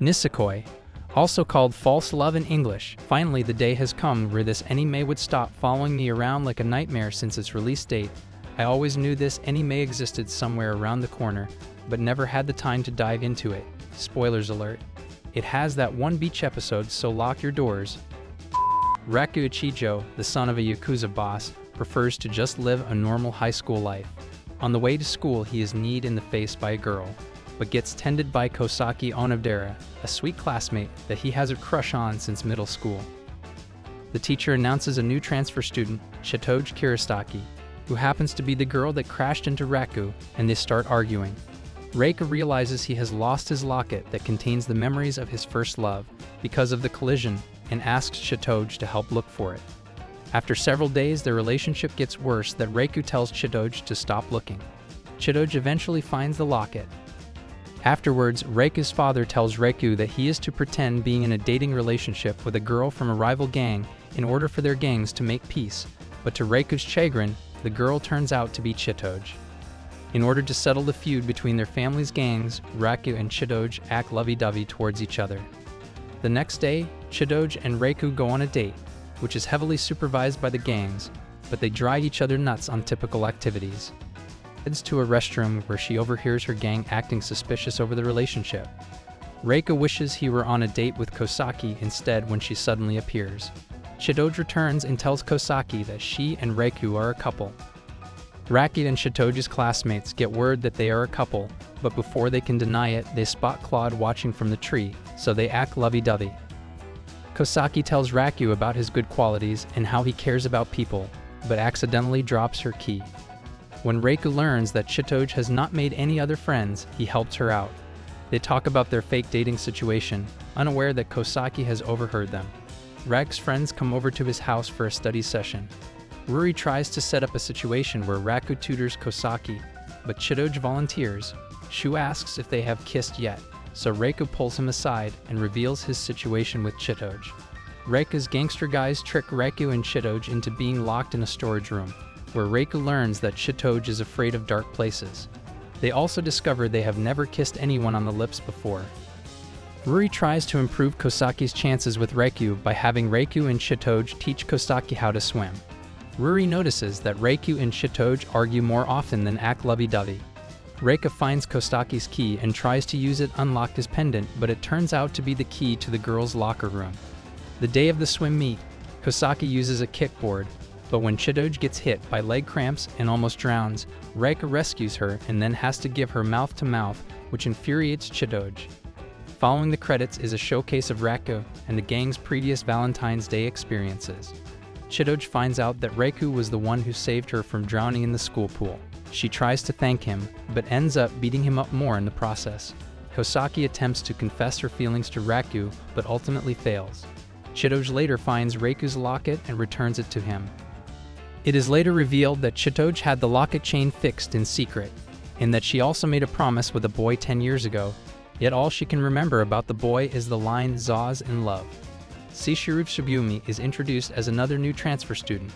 Nisekoi, also called false love in English. Finally, the day has come where this anime would stop following me around like a nightmare since its release date. I always knew this anime existed somewhere around the corner, but never had the time to dive into it. Spoilers alert. It has that one beach episode, so lock your doors. Raku Ichijo, the son of a Yakuza boss, prefers to just live a normal high school life. On the way to school, he is kneed in the face by a girl, but gets tended by Kosaki Onodera, a sweet classmate that he has a crush on since middle school. The teacher announces a new transfer student, Chitoge Kirasaki, who happens to be the girl that crashed into Raku, and they start arguing. Reika realizes he has lost his locket that contains the memories of his first love because of the collision and asks Chitoge to help look for it. After several days, their relationship gets worse that Reika tells Chitoge to stop looking. Chitoge eventually finds the locket. Afterwards, Reika's father tells Reika that he is to pretend being in a dating relationship with a girl from a rival gang in order for their gangs to make peace, but to Reika's chagrin, the girl turns out to be Chitoge. In order to settle the feud between their family's gangs, Raku and Chitoge act lovey-dovey towards each other. The next day, Chitoge and Reika go on a date, which is heavily supervised by the gangs, but they drive each other nuts on typical activities. Heads to a restroom where she overhears her gang acting suspicious over the relationship. Reika wishes he were on a date with Kosaki instead when she suddenly appears. Chitoge returns and tells Kosaki that she and Reika are a couple. Raku and Chitoge's classmates get word that they are a couple, but before they can deny it, they spot Claude watching from the tree, so they act lovey-dovey. Kosaki tells Raku about his good qualities and how he cares about people, but accidentally drops her key. When Reika learns that Chitoge has not made any other friends, he helps her out. They talk about their fake dating situation, unaware that Kosaki has overheard them. Raku's friends come over to his house for a study session. Ruri tries to set up a situation where Raku tutors Kosaki, but Chitoge volunteers. Shu asks if they have kissed yet, so Reika pulls him aside and reveals his situation with Chitoge. Reika's gangster guys trick Raku and Chitoge into being locked in a storage room, where Reika learns that Chitoge is afraid of dark places. They also discover they have never kissed anyone on the lips before. Ruri tries to improve Kosaki's chances with Reika by having Reika and Chitoge teach Kosaki how to swim. Ruri notices that Reika and Chitoge argue more often than act lovey-dovey. Reika finds Kosaki's key and tries to use it to unlock his pendant, but it turns out to be the key to the girls' locker room. The day of the swim meet, Kosaki uses a kickboard, but when Chitoge gets hit by leg cramps and almost drowns, Reika rescues her and then has to give her mouth-to-mouth, which infuriates Chitoge. Following the credits is a showcase of Raku and the gang's previous Valentine's Day experiences. Chitoge finds out that Reika was the one who saved her from drowning in the school pool. She tries to thank him, but ends up beating him up more in the process. Kosaki attempts to confess her feelings to Raku, but ultimately fails. Chitoge later finds Reiku's locket and returns it to him. It is later revealed that Chitoge had the locket chain fixed in secret, and that she also made a promise with a boy 10 years ago, yet all she can remember about the boy is the line "Zaws in love." Shishiru Shibumi is introduced as another new transfer student.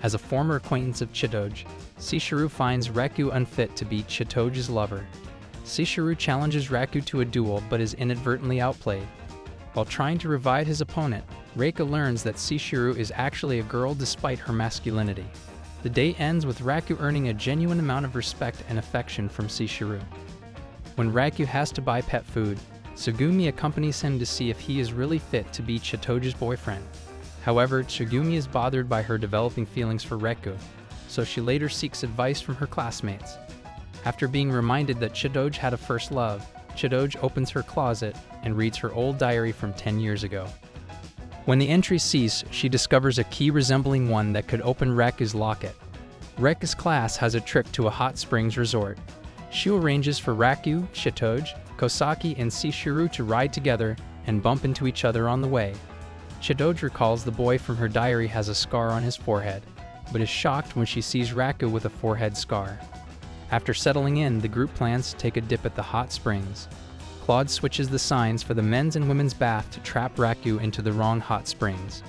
As a former acquaintance of Chitoge, Shishiru finds Raku unfit to be Chitoge's lover. Shishiru challenges Raku to a duel but is inadvertently outplayed. While trying to revive his opponent, Reika learns that Shishiru is actually a girl despite her masculinity. The day ends with Raku earning a genuine amount of respect and affection from Shishiru. When Raku has to buy pet food, Tsugumi accompanies him to see if he is really fit to be Chitoge's boyfriend. However, Tsugumi is bothered by her developing feelings for Reika, so she later seeks advice from her classmates. After being reminded that Chitoge had a first love, Chitoge opens her closet and reads her old diary from 10 years ago. When the entries cease, she discovers a key resembling one that could open Raku's locket. Reika's class has a trip to a hot springs resort. She arranges for Raku, Chitoge, Kosaki, and Shishiru to ride together and bump into each other on the way. Chitoge recalls the boy from her diary has a scar on his forehead, but is shocked when she sees Raku with a forehead scar. After settling in, the group plans to take a dip at the hot springs. Claude switches the signs for the men's and women's bath to trap Raku into the wrong hot springs.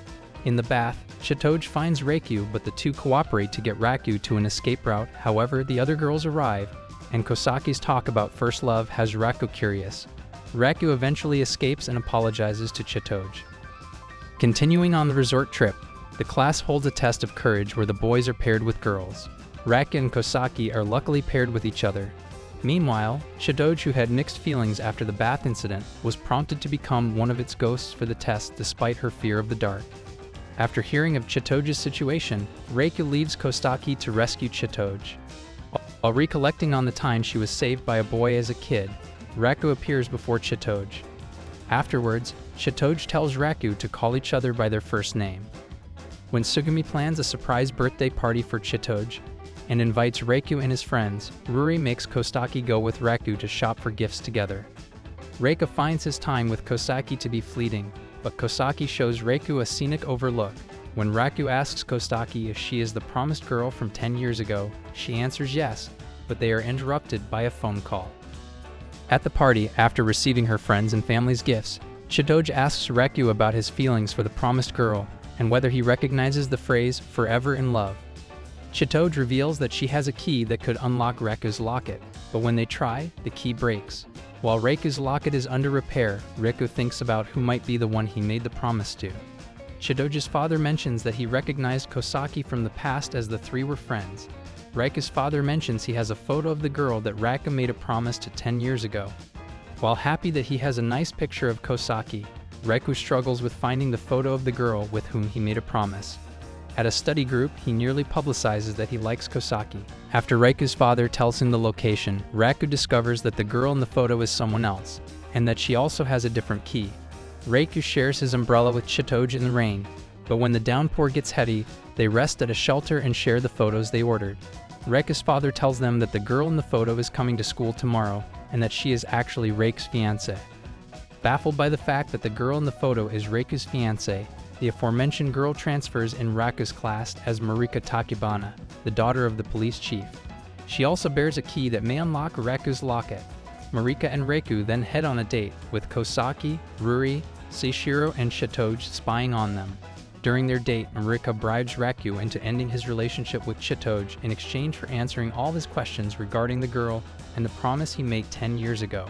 In the bath, Chitoge finds Raku, but the two cooperate to get Raku to an escape route. However, the other girls arrive, and Kosaki's talk about first love has Raku curious. Raku eventually escapes and apologizes to Chitoge. Continuing on the resort trip, the class holds a test of courage where the boys are paired with girls. Raku and Kosaki are luckily paired with each other. Meanwhile, Chitoge, who had mixed feelings after the bath incident, was prompted to become one of its ghosts for the test despite her fear of the dark. After hearing of Chitoge's situation, Raku leaves Kosaki to rescue Chitoge. While recollecting on the time she was saved by a boy as a kid, Raku appears before Chitoge. Afterwards, Chitoge tells Raku to call each other by their first name. When Sugumi plans a surprise birthday party for Chitoge and invites Raku and his friends, Ruri makes Kosaki go with Raku to shop for gifts together. Raku finds his time with Kosaki to be fleeting, but Kosaki shows Raku a scenic overlook. When Raku asks Kosaki if she is the promised girl from 10 years ago, she answers yes, but they are interrupted by a phone call. At the party, after receiving her friends' and family's gifts, Chitoge asks Raku about his feelings for the promised girl and whether he recognizes the phrase "forever in love." Chitoge reveals that she has a key that could unlock Raku's locket, but when they try, the key breaks. While Raku's locket is under repair, Raku thinks about who might be the one he made the promise to. Chitoge's father mentions that he recognized Kosaki from the past as the three were friends. Raku's father mentions he has a photo of the girl that Raku made a promise to 10 years ago. While happy that he has a nice picture of Kosaki, Raku struggles with finding the photo of the girl with whom he made a promise. At a study group, he nearly publicizes that he likes Kosaki. After Raku's father tells him the location, Raku discovers that the girl in the photo is someone else, and that she also has a different key. Raku shares his umbrella with Chitoge in the rain, but when the downpour gets heavy, they rest at a shelter and share the photos they ordered. Raku's father tells them that the girl in the photo is coming to school tomorrow, and that she is actually Raku's fiancée. Baffled by the fact that the girl in the photo is Raku's fiancée, the aforementioned girl transfers in Raku's class as Marika Takibana, the daughter of the police chief. She also bears a key that may unlock Raku's locket. Marika and Raku then head on a date, with Kosaki, Ruri, Seishiro, and Chitoge spying on them. During their date, Marika bribes Raku into ending his relationship with Chitoge in exchange for answering all his questions regarding the girl and the promise he made 10 years ago.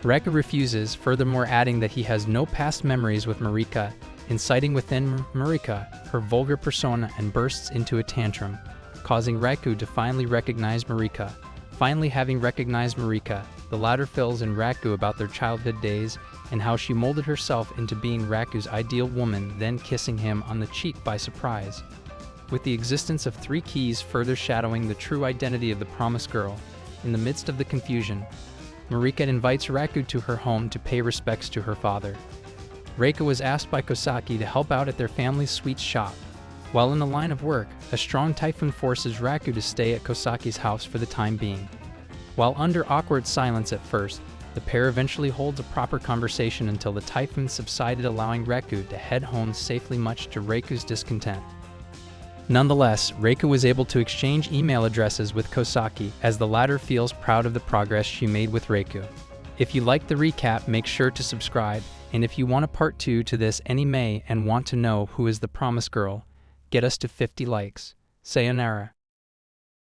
Raku refuses, furthermore adding that he has no past memories with Marika, inciting within Marika her vulgar persona, and bursts into a tantrum, causing Raku to finally recognize Marika. Finally having recognized Marika, the latter fills in Raku about their childhood days and how she molded herself into being Raku's ideal woman, then kissing him on the cheek by surprise. With the existence of 3 keys further shadowing the true identity of the promised girl, in the midst of the confusion, Marika invites Raku to her home to pay respects to her father. Raku was asked by Kosaki to help out at their family's sweets shop. While in the line of work, a strong typhoon forces Raku to stay at Kosaki's house for the time being. While under awkward silence at first, the pair eventually holds a proper conversation until the typhoon subsided, allowing Raku to head home safely, much to Raku's discontent. Nonetheless, Raku was able to exchange email addresses with Kosaki, as the latter feels proud of the progress she made with Raku. If you liked the recap, make sure to subscribe, and if you want a part 2 to this anime and want to know who is the promised girl, get us to 50 likes. Sayonara.